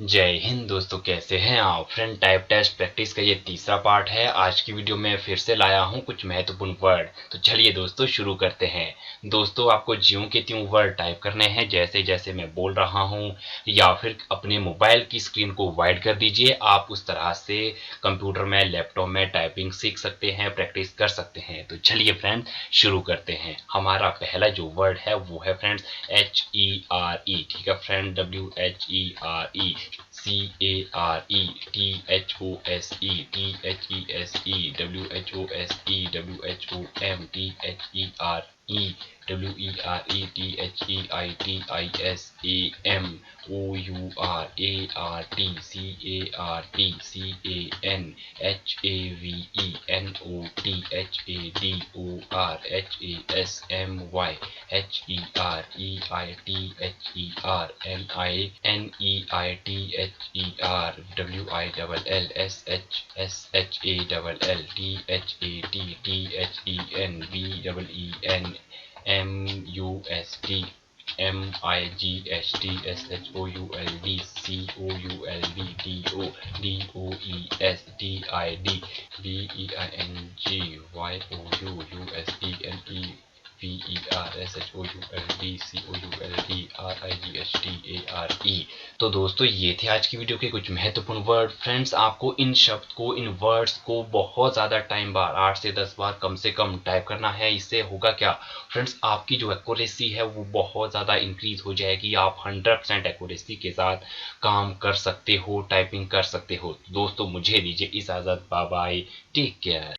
जय हिंद दोस्तों, कैसे हैं आप। फ्रेंड, टाइप टेस्ट प्रैक्टिस का ये तीसरा पार्ट है। आज की वीडियो में फिर से लाया हूं कुछ महत्वपूर्ण वर्ड। तो चलिए दोस्तों शुरू करते हैं। दोस्तों, आपको ज्यों के त्यों वर्ड टाइप करने हैं, जैसे जैसे मैं बोल रहा हूं, या फिर अपने मोबाइल की स्क्रीन को वाइड कर दीजिए। आप उस तरह से कंप्यूटर में, लैपटॉप में टाइपिंग सीख सकते हैं, प्रैक्टिस कर सकते हैं। तो चलिए फ्रेंड शुरू करते हैं। हमारा पहला जो वर्ड है वो है फ्रेंड्स HERE। ठीक है फ्रेंड, WHERE, तो दोस्तों, ये थे आज की वीडियो के कुछ महत्वपूर्ण वर्ड। फ्रेंड्स, आपको इन शब्द को, इन वर्ड्स को बहुत ज़्यादा टाइम बार, 8 से 10 बार कम से कम टाइप करना है। इससे होगा क्या फ्रेंड्स, आपकी जो एक्यूरेसी है वो बहुत ज़्यादा इंक्रीज हो जाएगी। आप 100% एक्यूरेसी के साथ काम कर सकते हो, टाइपिंग कर सकते हो। दोस्तों, मुझे दीजिए इजाज़त। Bye bye, take care.